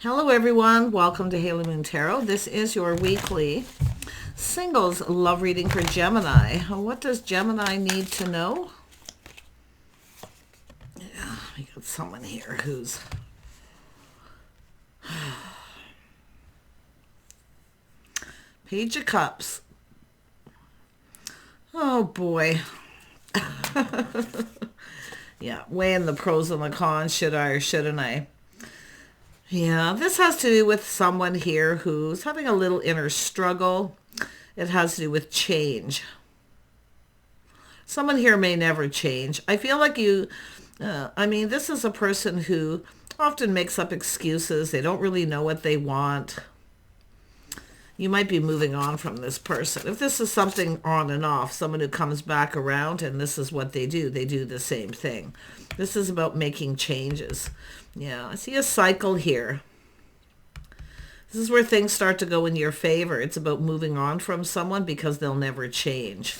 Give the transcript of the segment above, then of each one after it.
Hello everyone, welcome to Haley Moon Tarot. This is your weekly singles love reading for Gemini. What does Gemini need to know? Yeah, we got someone here who's Page of Cups. Oh boy. Yeah, weighing the pros and the cons. Should I or shouldn't I? Yeah, this has to do with someone here who's having a little inner struggle. It has to do with change. Someone here may never change. I feel like this is a person who often makes up excuses. They don't really know what they want. You might be moving on from this person. If this is something on and off, someone who comes back around and this is what they do the same thing. This is about making changes. Yeah, I see a cycle here. This is where things start to go in your favor. It's about moving on from someone because they'll never change.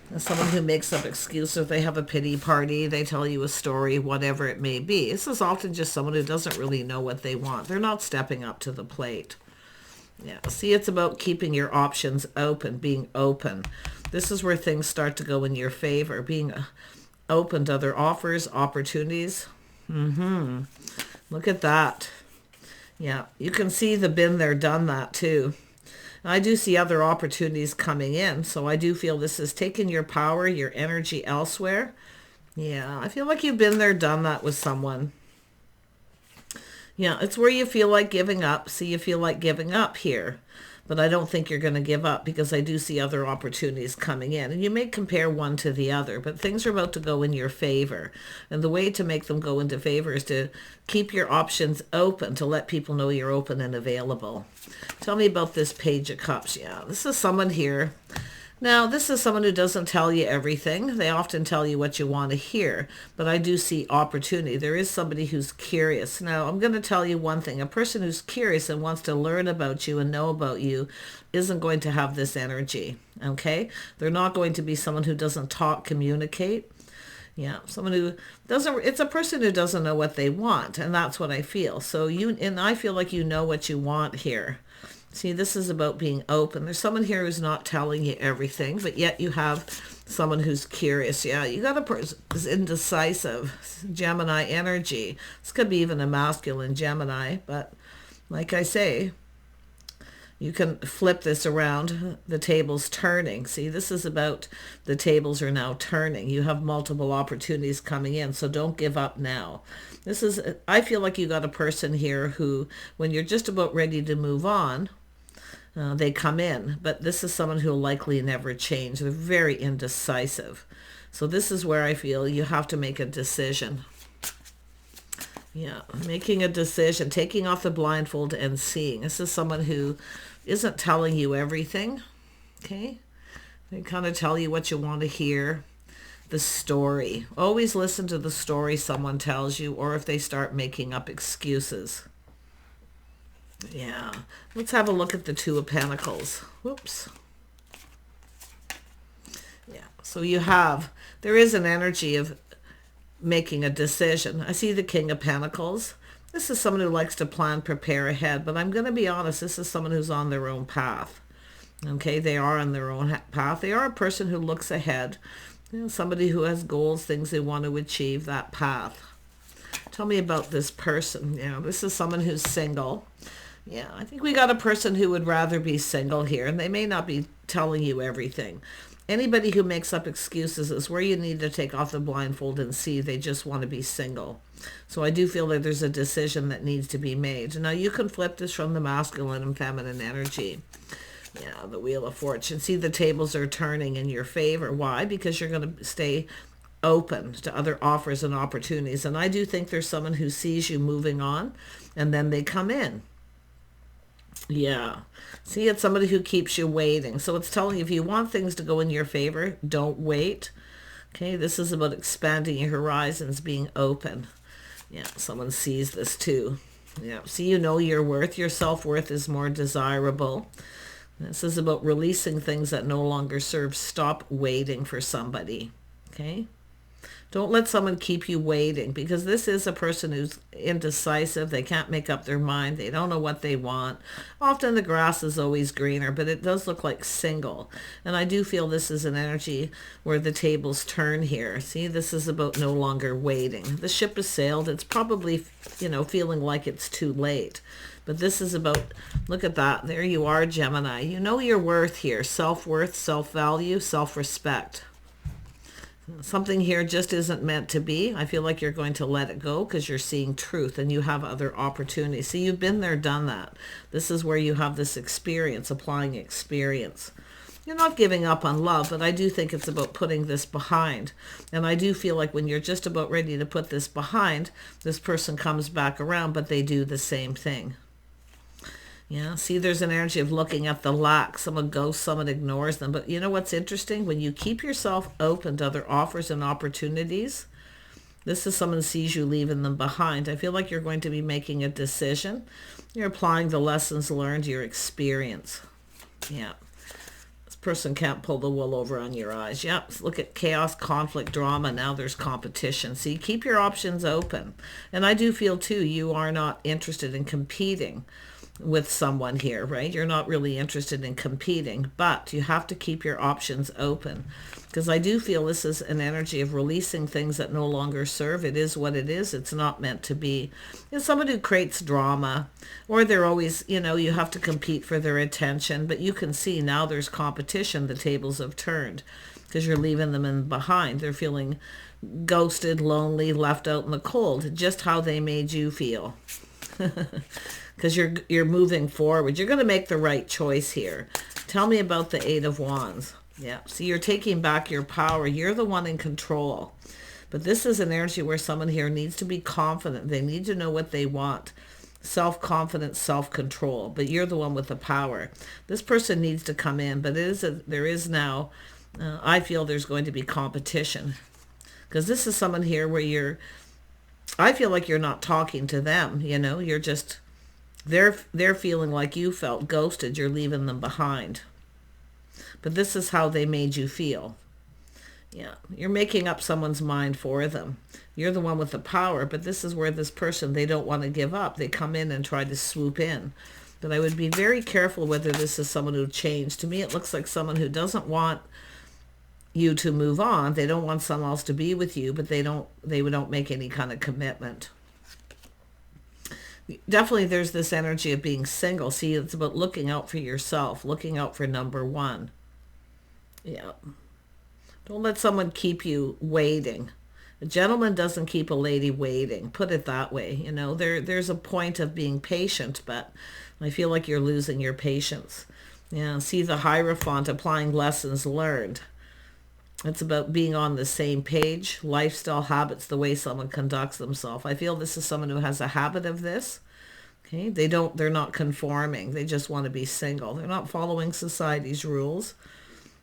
And someone who makes up excuses, they have a pity party, they tell you a story, whatever it may be. This is often just someone who doesn't really know what they want. They're not stepping up to the plate. Yeah, see, it's about keeping your options open, being open. This is where things start to go in your favor, being open to other offers, opportunities. Look at that. Yeah, you can see the been there, done that too. And I do see other opportunities coming in, so I do feel this is taking your power, your energy elsewhere. Yeah, I feel like you've been there, done that with someone. Yeah, it's where you feel like giving up. See, you feel like giving up here. But I don't think you're going to give up because I do see other opportunities coming in. And you may compare one to the other, but things are about to go in your favor. And the way to make them go into favor is to keep your options open, to let people know you're open and available. Tell me about this Page of Cups. Yeah, this is someone here. Now, this is someone who doesn't tell you everything. They often tell you what you want to hear, but I do see opportunity. There is somebody who's curious. Now, I'm going to tell you one thing. A person who's curious and wants to learn about you and know about you isn't going to have this energy, okay? They're not going to be someone who doesn't talk, communicate. Yeah, someone who doesn't, it's a person who doesn't know what they want, and that's what I feel. So I feel like you know what you want here. See, this is about being open. There's someone here who's not telling you everything, but yet you have someone who's curious. Yeah, you got a person who's indecisive. Gemini energy. This could be even a masculine Gemini, but like I say, you can flip this around. The table's turning. See, this is about the tables are now turning. You have multiple opportunities coming in, so don't give up now. I feel like you got a person here who, when you're just about ready to move on, they come in. But this is someone who will likely never change. They're very indecisive. So this is where I feel you have to make a decision. Yeah, making a decision, taking off the blindfold and seeing. This is someone who isn't telling you everything, okay? They kind of tell you what you want to hear. The story. Always listen to the story someone tells you, or if they start making up excuses. Yeah, let's have a look at the Two of Pentacles. Whoops. Yeah, so there is an energy of making a decision. I see the King of Pentacles. This is someone who likes to plan, prepare ahead, but I'm going to be honest, this is someone who's on their own path. Okay, they are on their own path. They are a person who looks ahead. You know, somebody who has goals, things they want to achieve, that path. Tell me about this person. Yeah, this is someone who's single. Yeah, I think we got a person who would rather be single here, and they may not be telling you everything. Anybody who makes up excuses is where you need to take off the blindfold and see they just want to be single. So I do feel that there's a decision that needs to be made. Now you can flip this from the masculine and feminine energy. Yeah, the Wheel of Fortune. See, the tables are turning in your favor. Why? Because you're going to stay open to other offers and opportunities. And I do think there's someone who sees you moving on, and then they come in. Yeah. See, it's somebody who keeps you waiting. So it's telling you if you want things to go in your favor, don't wait. Okay, this is about expanding your horizons, being open. Yeah, someone sees this too. Yeah, see, you know your worth. Your self-worth is more desirable. This is about releasing things that no longer serve. Stop waiting for somebody. Okay? Don't let someone keep you waiting, because this is a person who's indecisive. They can't make up their mind. They don't know what they want. Often the grass is always greener, but it does look like single. And I do feel this is an energy where the tables turn here. See, this is about no longer waiting. The ship has sailed. It's probably, feeling like it's too late. But this is about, look at that. There you are, Gemini. You know your worth here. Self-worth, self-value, self-respect. Something here just isn't meant to be. I feel like you're going to let it go because you're seeing truth and you have other opportunities. See, you've been there, done that. This is where you have this experience, applying experience. You're not giving up on love, but I do think it's about putting this behind. And I do feel like when you're just about ready to put this behind, this person comes back around, but they do the same thing. Yeah, see, there's an energy of looking at the lack. Someone goes, someone ignores them. But you know what's interesting? When you keep yourself open to other offers and opportunities, this is someone sees you leaving them behind. I feel like you're going to be making a decision. You're applying the lessons learned, your experience. Yeah. This person can't pull the wool over on your eyes. Yep, look at chaos, conflict, drama. Now there's competition. See, keep your options open. And I do feel, too, you are not interested in competing with someone here, right? You're not really interested in competing, but you have to keep your options open, because I do feel this is an energy of releasing things that no longer serve. It is what it is. It's not meant to be. It's someone who creates drama, or they're always, you have to compete for their attention, but you can see now there's competition. The tables have turned because you're leaving them in behind. They're feeling ghosted, lonely, left out in the cold, just how they made you feel. Because you're moving forward. You're going to make the right choice here. Tell me about the Eight of Wands. Yeah, so you're taking back your power. You're the one in control. But this is an energy where someone here needs to be confident. They need to know what they want. Self-confidence, self-control. But you're the one with the power. This person needs to come in. But there is now, I feel there's going to be competition. Because this is someone here where I feel like you're not talking to them. You're just... They're feeling like you felt ghosted. You're leaving them behind. But this is how they made you feel. Yeah, you're making up someone's mind for them. You're the one with the power, but this is where this person, they don't want to give up. They come in and try to swoop in. But I would be very careful whether this is someone who changed. To me, it looks like someone who doesn't want you to move on. They don't want someone else to be with you, but they don't make any kind of commitment. Definitely there's this energy of being single. See, it's about looking out for yourself, looking out for number one. Yeah. Don't let someone keep you waiting. A gentleman doesn't keep a lady waiting. Put it that way. There's a point of being patient, but I feel like you're losing your patience. Yeah. See the Hierophant, applying lessons learned. It's about being on the same page, lifestyle habits, the way someone conducts themselves. I feel this is someone who has a habit of this. Okay, they're not conforming. They just want to be single. They're not following society's rules.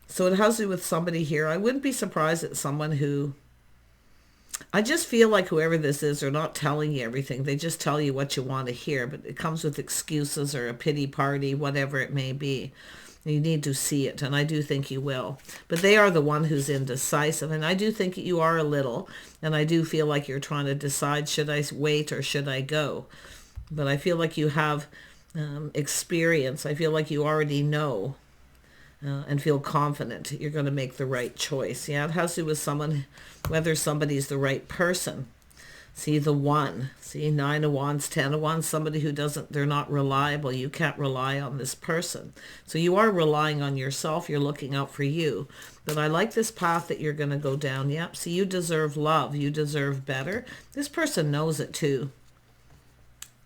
So it has to do with somebody here. I wouldn't be surprised at someone who, I just feel like whoever this is, they're not telling you everything. They just tell you what you want to hear, but it comes with excuses or a pity party, whatever it may be. You need to see it, and I do think you will. But they are the one who's indecisive, and I do think you are a little, and I do feel like you're trying to decide, should I wait or should I go? But I feel like you have experience. I feel like you already know and feel confident you're going to make the right choice. Yeah, it has to do with someone, whether somebody's the right person. See the one. See, 9 of Wands, 10 of Wands, somebody who they're not reliable. You can't rely on this person. So you are relying on yourself. You're looking out for you. But I like this path that you're going to go down. Yep. See, you deserve love. You deserve better. This person knows it too.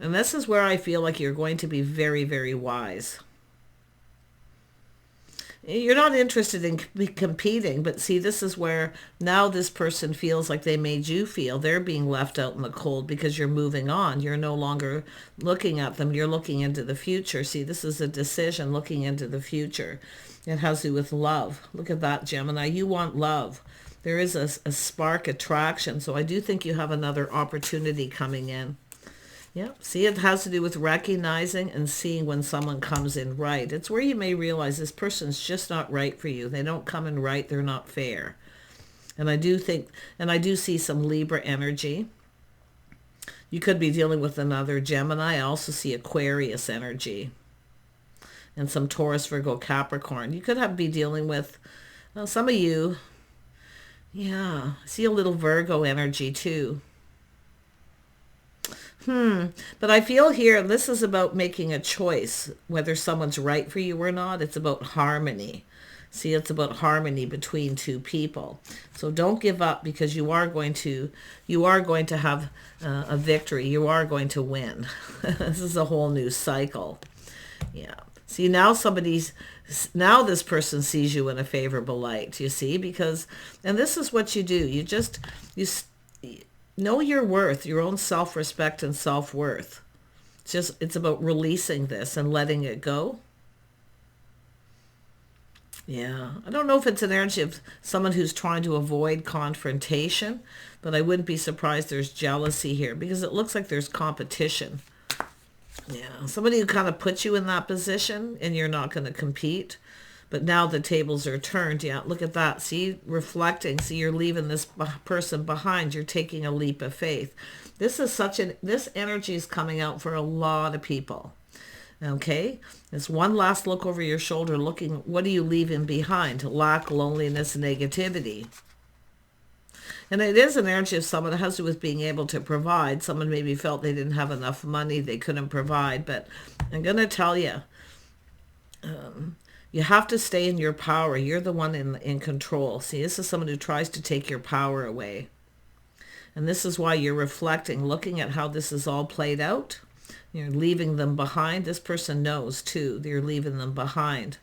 And this is where I feel like you're going to be very, very wise. You're not interested in competing, but see, this is where now this person feels like they made you feel. They're being left out in the cold because you're moving on. You're no longer looking at them. You're looking into the future. See, this is a decision looking into the future. It has to do with love. Look at that, Gemini. You want love. There is a spark attraction. So I do think you have another opportunity coming in. Yeah, see, it has to do with recognizing and seeing when someone comes in right. It's where you may realize this person's just not right for you. They don't come in right. They're not fair. And I do think, and I do see some Libra energy. You could be dealing with another Gemini. I also see Aquarius energy. And some Taurus, Virgo, Capricorn. You could be dealing with, well, some of you, yeah, I see a little Virgo energy too. But I feel here, this is about making a choice, whether someone's right for you or not. It's about harmony. See, it's about harmony between two people. So don't give up, because you are going to have a victory. You are going to win. This is a whole new cycle. Yeah. See, now this person sees you in a favorable light, you see, and this is what you do. You know your worth, your own self-respect and self-worth. It's about releasing this and letting it go. Yeah, I don't know if it's an energy of someone who's trying to avoid confrontation, but I wouldn't be surprised there's jealousy here, because it looks like there's competition. Yeah, somebody who kind of puts you in that position and you're not going to compete. But now the tables are turned. Yeah, look at that. See, reflecting. See, you're leaving this person behind. You're taking a leap of faith. This energy is coming out for a lot of people. Okay? It's one last look over your shoulder, looking, what are you leaving behind? Lack, loneliness, negativity. And it is an energy of someone that has to do with being able to provide. Someone maybe felt they didn't have enough money, they couldn't provide. But I'm going to tell you, you have to stay in your power. You're the one in control. See, this is someone who tries to take your power away. And this is why you're reflecting, looking at how this is all played out. You're leaving them behind. This person knows, too, you're leaving them behind.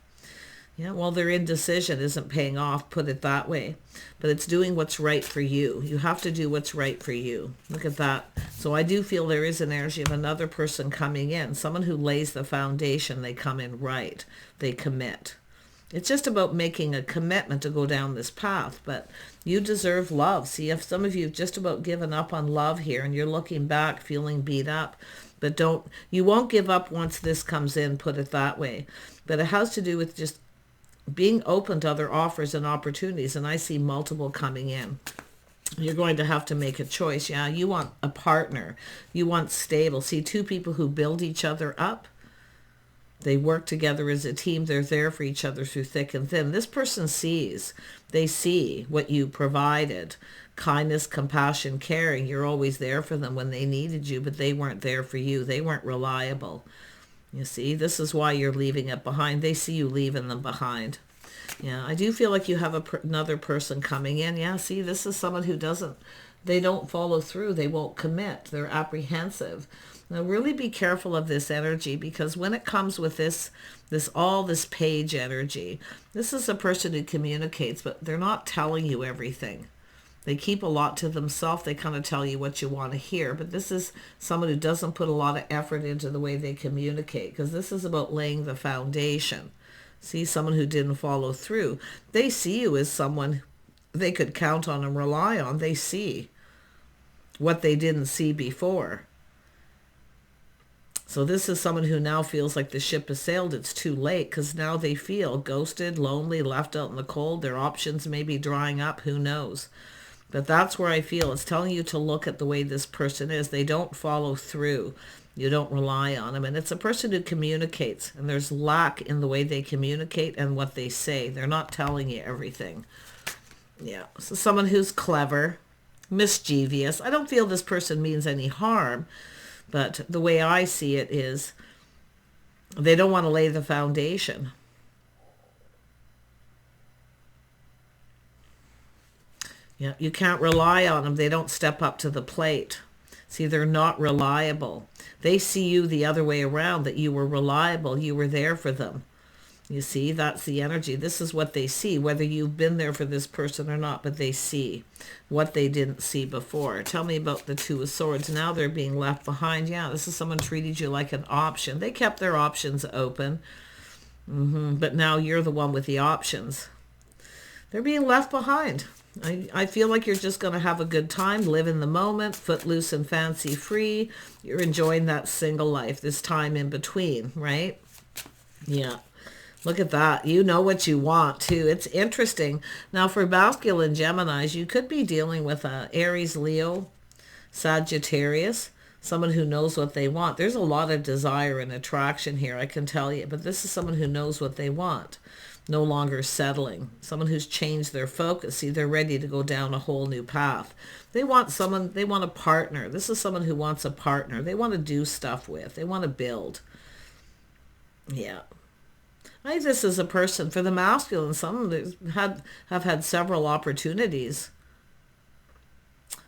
Yeah, well, their indecision isn't paying off, put it that way. But it's doing what's right for you. You have to do what's right for you. Look at that. So I do feel there is an energy of another person coming in. Someone who lays the foundation. They come in right. They commit. It's just about making a commitment to go down this path. But you deserve love. See, if some of you have just about given up on love here and you're looking back feeling beat up, but you won't give up once this comes in, put it that way. But it has to do with just being open to other offers and opportunities, and I see multiple coming in. You're going to have to make a choice. Yeah, you want a partner. You want stable. See, two people who build each other up. They work together as a team. They're there for each other through thick and thin. This person sees. They see what you provided. Kindness, compassion, caring. You're always there for them when they needed you, but they weren't there for you. They weren't reliable. You see, this is why you're leaving it behind. They see you leaving them behind. Yeah, I do feel like you have another person coming in. Yeah, see, this is someone who they don't follow through. They won't commit. They're apprehensive. Now, really be careful of this energy, because when it comes with this page energy, this is a person who communicates, but they're not telling you everything. They keep a lot to themselves. They kind of tell you what you want to hear. But this is someone who doesn't put a lot of effort into the way they communicate, because this is about laying the foundation. See, someone who didn't follow through. They see you as someone they could count on and rely on. They see what they didn't see before. So this is someone who now feels like the ship has sailed. It's too late, because now they feel ghosted, lonely, left out in the cold. Their options may be drying up. Who knows? But that's where I feel it's telling you to look at the way this person is. They don't follow through. You don't rely on them. And it's a person who communicates. And there's lack in the way they communicate and what they say. They're not telling you everything. Yeah. So someone who's clever, mischievous. I don't feel this person means any harm. But the way I see it is they don't want to lay the foundation. Yeah, you can't rely on them. They don't step up to the plate. See, they're not reliable. They see you the other way around, that you were reliable. You were there for them. You see, that's the energy. This is what they see, whether you've been there for this person or not, but they see what they didn't see before. Tell me about the Two of Swords. Now they're being left behind. Yeah, this is someone treated you like an option. They kept their options open, but now you're the one with the options. They're being left behind. I feel like you're just going to have a good time, live in the moment, footloose and fancy free. You're enjoying that single life, this time in between, right? Yeah. Look at that. You know what you want, too. It's interesting. Now, for masculine Geminis, you could be dealing with a Aries, Leo, Sagittarius, someone who knows what they want. There's a lot of desire and attraction here, I can tell you. But this is someone who knows what they want. No longer settling. Someone who's changed their focus. See, they're ready to go down a whole new path. They want someone, they want a partner. This is someone who wants a partner. They want to do stuff with. They want to build. Yeah. I think this is a person, for the masculine, some have had several opportunities.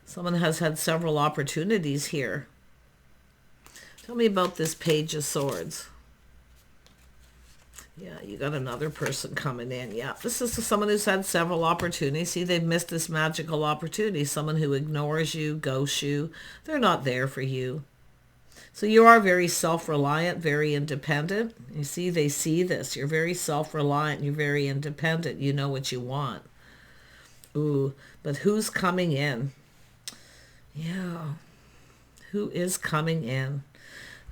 Someone has had several opportunities here. Tell me about this Page of Swords. Yeah, you got another person coming in. Yeah, this is someone who's had several opportunities. See, they've missed this magical opportunity. Someone who ignores you, ghosts you. They're not there for you. So you are very self-reliant, very independent. You see, they see this. You're very self-reliant. You're very independent. You know what you want. Ooh, but who's coming in? Yeah, who is coming in?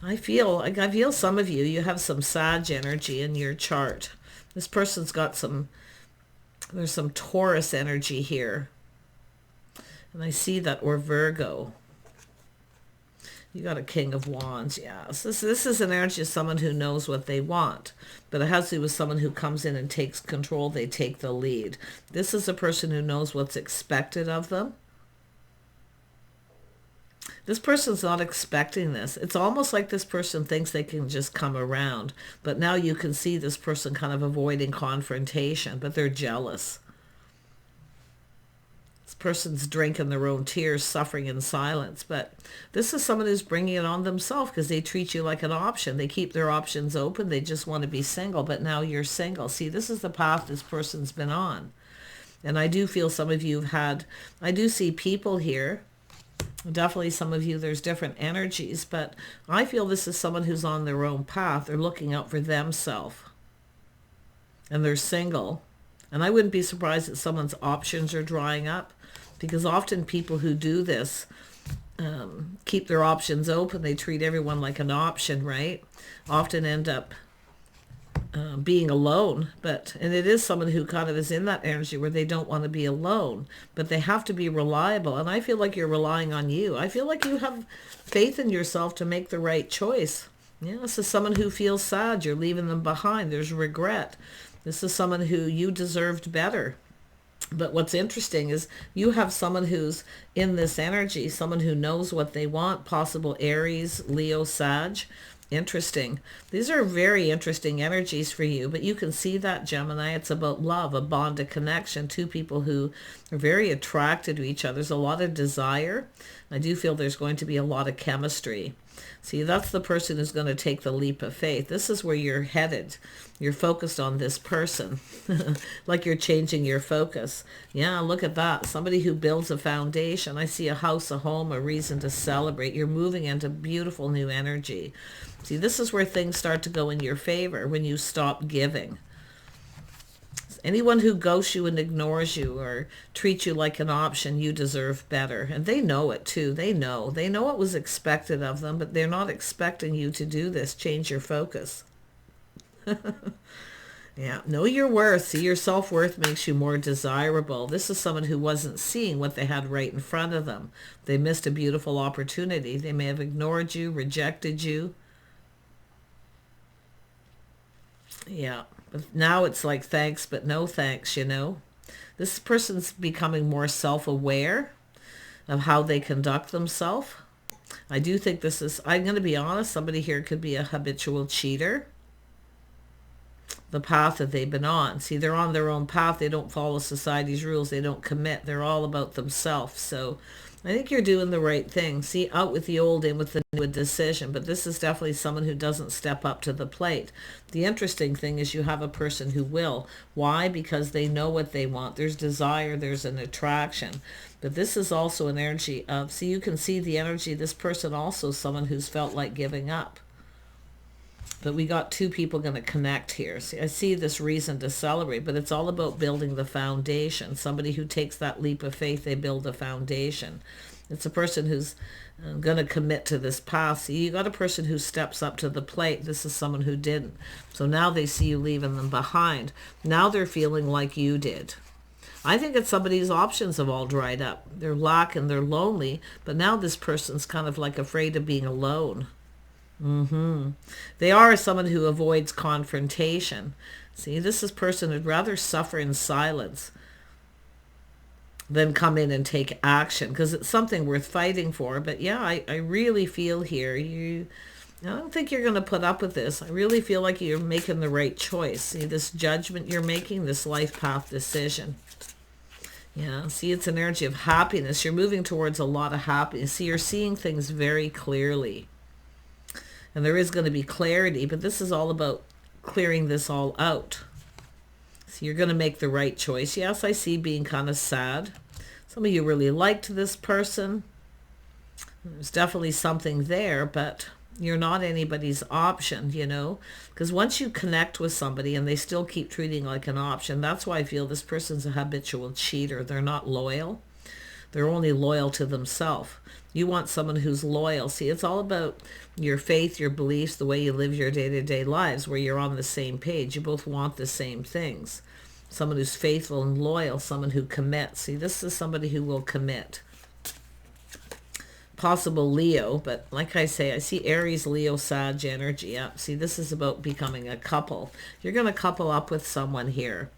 I feel some of you have some Sag energy in your chart. This person's got there's some Taurus energy here. And I see that, or Virgo. You got a King of Wands, yeah. So this is an energy of someone who knows what they want. But it has to do with someone who comes in and takes control. They take the lead. This is a person who knows what's expected of them. This person's not expecting this. It's almost like this person thinks they can just come around. But now you can see this person kind of avoiding confrontation, but they're jealous. This person's drinking their own tears, suffering in silence. But this is someone who's bringing it on themselves because they treat you like an option. They keep their options open. They just want to be single, but now you're single. See, this is the path this person's been on. And I do feel some of you have had, I do see people here. Definitely some of you, there's different energies, but I feel this is someone who's on their own path. They're looking out for themselves. And they're single. And I wouldn't be surprised that someone's options are drying up, because often people who do this keep their options open. They treat everyone like an option, right? Often end up being alone, and it is someone who kind of is in that energy where they don't want to be alone, but they have to be reliable. And I feel like you're relying on you. I feel like you have faith in yourself to make the right choice. Yeah, this is someone who feels sad. You're leaving them behind. There's regret. This is someone who you deserved better. But what's interesting is you have someone who's in this energy, someone who knows what they want, possible Aries, Leo, Sag. Interesting. These are very interesting energies for you, but you can see that, Gemini. It's about love, a bond, a connection, two people who are very attracted to each other. There's a lot of desire. I do feel there's going to be a lot of chemistry. See, that's the person who's going to take the leap of faith. This is where you're headed. You're focused on this person, like you're changing your focus. Yeah, look at that. Somebody who builds a foundation. I see a house, a home, a reason to celebrate. You're moving into beautiful new energy. See, this is where things start to go in your favor, when you stop giving. Anyone who ghosts you and ignores you or treats you like an option, you deserve better. And they know it too. They know what was expected of them, but they're not expecting you to do this. Change your focus. Yeah, know your worth. See, your self-worth makes you more desirable. This is someone who wasn't seeing what they had right in front of them. They missed a beautiful opportunity. They may have ignored you, rejected you. Yeah, but now it's like thanks, but no thanks, you know. This person's becoming more self-aware of how they conduct themselves. I do think this is, I'm going to be honest, somebody here could be a habitual cheater. The path that they've been on. See, they're on their own path. They don't follow society's rules. They don't commit. They're all about themselves. So I think you're doing the right thing. See, out with the old, in with the new decision. But this is definitely someone who doesn't step up to the plate. The interesting thing is you have a person who will. Why? Because they know what they want. There's desire. There's an attraction. But this is also an energy of, see, you can see the energy. This person also is someone who's felt like giving up. But we got two people going to connect here. See, I see this reason to celebrate, but it's all about building the foundation. Somebody who takes that leap of faith, they build a foundation. It's a person who's going to commit to this path. See, you got a person who steps up to the plate. This is someone who didn't. So now they see you leaving them behind. Now they're feeling like you did. I think it's somebody's options have all dried up. They're lacking, they're lonely, but now this person's kind of like afraid of being alone. They are someone who avoids confrontation. See, this is person who'd rather suffer in silence than come in and take action, because it's something worth fighting for. But yeah, I really feel here, I don't think you're going to put up with this. I really feel like you're making the right choice. See, this judgment you're making, this life path decision. Yeah, see, it's an energy of happiness. You're moving towards a lot of happiness. See, you're seeing things very clearly. And there is going to be clarity, but this is all about clearing this all out. So you're going to make the right choice. Yes, I see being kind of sad. Some of you really liked this person. There's definitely something there, but you're not anybody's option, you know, because once you connect with somebody and they still keep treating like an option, that's why I feel this person's a habitual cheater. They're not loyal. They're only loyal to themselves. You want someone who's loyal. See, it's all about your faith, your beliefs, the way you live your day-to-day lives, where you're on the same page. You both want the same things. Someone who's faithful and loyal, someone who commits. See, this is somebody who will commit. Possible Leo, but like I say, I see Aries, Leo, Sag energy. Yeah, see, this is about becoming a couple. You're going to couple up with someone here.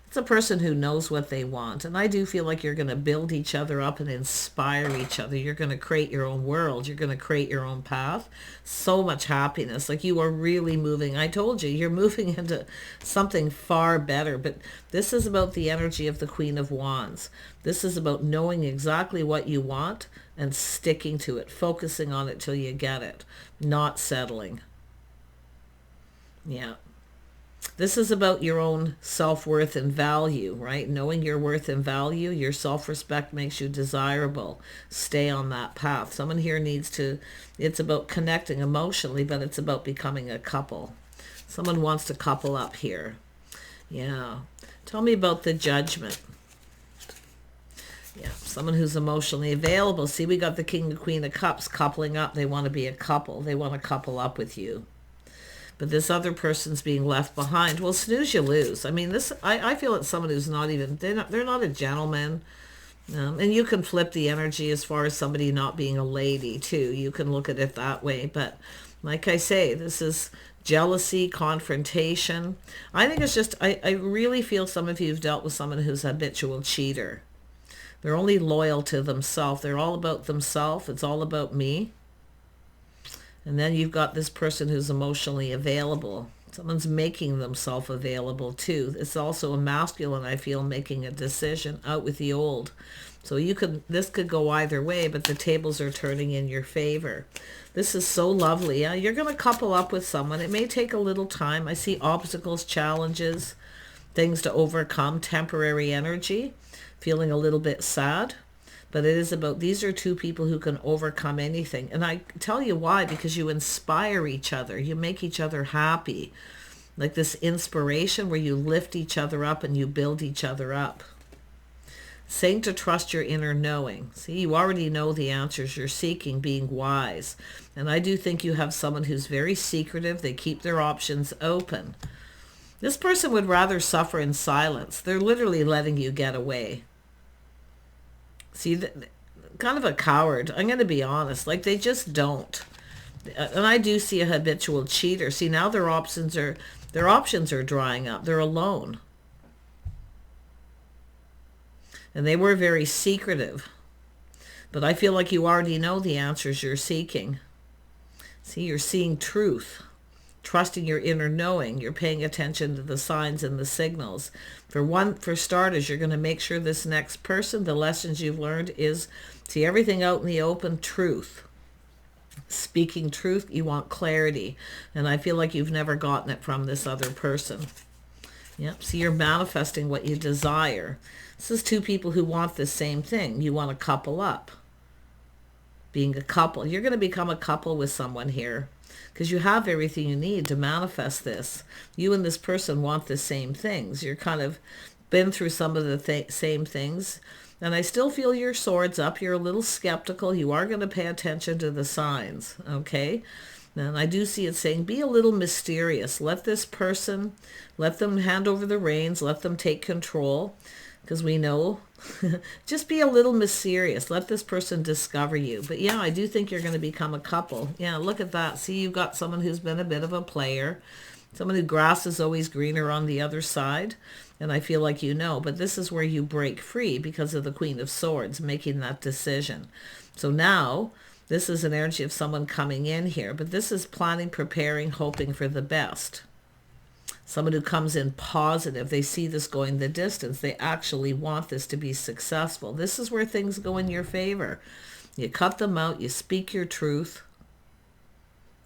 It's a person who knows what they want. And I do feel like you're going to build each other up and inspire each other. You're going to create your own world. You're going to create your own path. So much happiness. Like you are really moving. I told you, you're moving into something far better. But this is about the energy of the Queen of Wands. This is about knowing exactly what you want and sticking to it. Focusing on it till you get it. Not settling. Yeah. This is about your own self-worth and value, right? Knowing your worth and value, your self-respect makes you desirable. Stay on that path. Someone here needs to, it's about connecting emotionally, but it's about becoming a couple. Someone wants to couple up here. Yeah. Tell me about the Judgment. Yeah, someone who's emotionally available. See, we got the King and Queen of Cups coupling up. They want to be a couple. They want to couple up with you. But this other person's being left behind. Well, snooze, you lose. I mean, this. I feel it's someone who's not even. They're not a gentleman. And you can flip the energy as far as somebody not being a lady too. You can look at it that way. But like I say, this is jealousy, confrontation. I think it's just. I really feel some of you have dealt with someone who's a habitual cheater. They're only loyal to themselves. They're all about themselves. It's all about me. And then you've got this person who's emotionally available. Someone's making themselves available too. It's also a masculine, I feel, making a decision, out with the old. So this could go either way, but the tables are turning in your favor. This is so lovely. You're going to couple up with someone. It may take a little time. I see obstacles, challenges, things to overcome, temporary energy, feeling a little bit sad. But it is about, these are two people who can overcome anything. And I tell you why, because you inspire each other. You make each other happy. Like this inspiration where you lift each other up and you build each other up. Saying to trust your inner knowing. See, you already know the answers you're seeking, being wise. And I do think you have someone who's very secretive. They keep their options open. This person would rather suffer in silence. They're literally letting you get away. See, kind of a coward. I'm going to be honest. Like, they just don't. And I do see a habitual cheater. See, now their options are drying up. They're alone. And they were very secretive. But I feel like you already know the answers you're seeking. See, you're seeing truth. Trusting your inner knowing. You're paying attention to the signs and the signals. For starters, you're going to make sure this next person, the lessons you've learned is, see everything out in the open, truth. Speaking truth, you want clarity. And I feel like you've never gotten it from this other person. Yep, see, you're manifesting what you desire. This is two people who want the same thing. You want to couple up. Being a couple. You're going to become a couple with someone here. Because you have everything you need to manifest this. You and this person want the same things. You're kind of been through some of the same things. And I still feel your swords up. You're a little skeptical. You are going to pay attention to the signs, okay? And I do see it saying, be a little mysterious. Let this person, let them hand over the reins. Let them take control. Because we know, just be a little mysterious. Let this person discover you. But yeah, I do think you're going to become a couple. Yeah, look at that. See, you've got someone who's been a bit of a player. Someone who grass is always greener on the other side. And I feel like you know. But this is where you break free because of the Queen of Swords making that decision. So now, this is an energy of someone coming in here. But this is planning, preparing, hoping for the best. Someone who comes in positive. They see this going the distance. They actually want this to be successful. This is where things go in your favor. You cut them out. You speak your truth.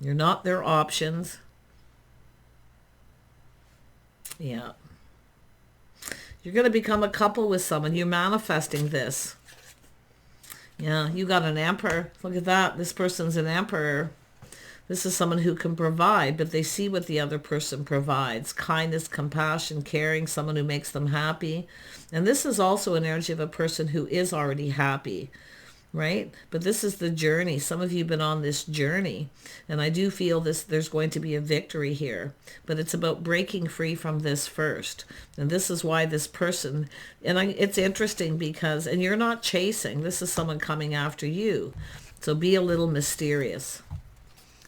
You're not their options. Yeah. You're going to become a couple with someone. You're manifesting this. Yeah, you got an emperor. Look at that. This person's an emperor. This is someone who can provide, but they see what the other person provides. Kindness, compassion, caring, someone who makes them happy. And this is also an energy of a person who is already happy, right? But this is the journey. Some of you have been on this journey. And I do feel there's going to be a victory here. But it's about breaking free from this first. And this is why this person, it's interesting because, and you're not chasing. This is someone coming after you. So be a little mysterious.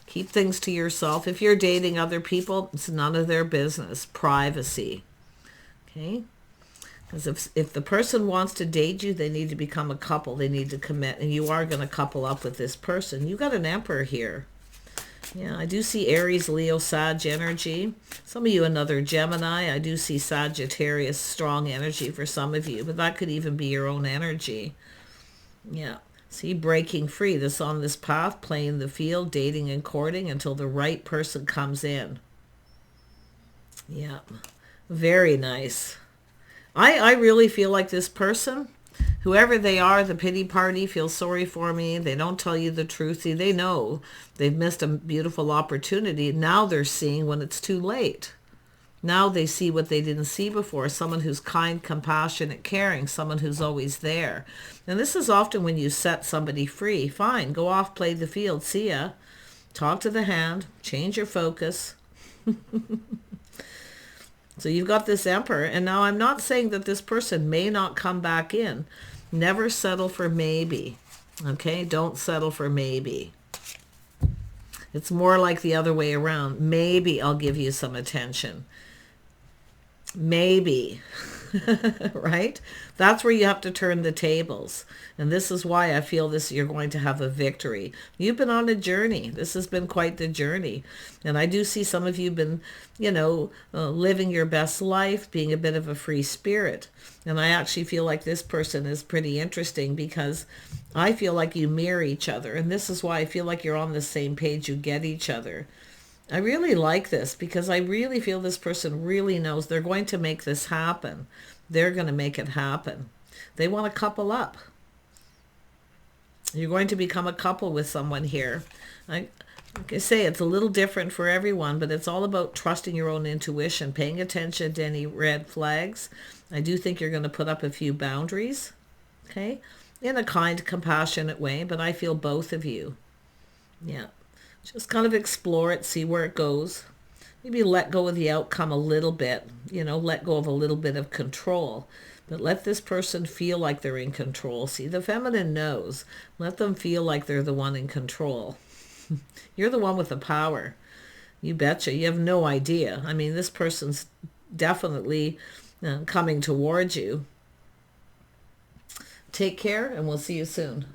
Keep things to yourself. If you're dating other people, it's none of their business. Privacy. Okay? Because if the person wants to date you, they need to become a couple. They need to commit. And you are going to couple up with this person. You got an emperor here. Yeah, I do see Aries, Leo, Sag energy. Some of you another Gemini. I do see Sagittarius, strong energy for some of you. But that could even be your own energy. Yeah. See, breaking free, this on this path, playing the field, dating and courting until the right person comes in. Yeah, very nice. I really feel like this person, whoever they are, the pity party, feels sorry for me. They don't tell you the truth. See, they know they've missed a beautiful opportunity. Now they're seeing when it's too late. Now they see what they didn't see before. Someone who's kind, compassionate, caring. Someone who's always there. And this is often when you set somebody free. Fine, go off, play the field. See ya. Talk to the hand. Change your focus. So you've got this emperor. And now I'm not saying that this person may not come back in. Never settle for maybe. Okay? Don't settle for maybe. It's more like the other way around. Maybe I'll give you some attention. Maybe, right? That's where you have to turn the tables. And this is why I feel you're going to have a victory. You've been on a journey. This has been quite the journey. And I do see some of you been, living your best life, being a bit of a free spirit. And I actually feel like this person is pretty interesting because I feel like you mirror each other. And this is why I feel like you're on the same page. You get each other. I really like this because I really feel this person really knows they're going to make this happen. They're going to make it happen. They want to couple up. You're going to become a couple with someone here. Like I say, it's a little different for everyone, but it's all about trusting your own intuition, paying attention to any red flags. I do think you're going to put up a few boundaries, okay, in a kind, compassionate way, but I feel both of you. Yeah. Just kind of explore it, see where it goes. Maybe let go of the outcome a little bit, let go of a little bit of control. But let this person feel like they're in control. See, the feminine knows. Let them feel like they're the one in control. You're the one with the power. You betcha. You have no idea. I mean, this person's definitely coming towards you. Take care, and we'll see you soon.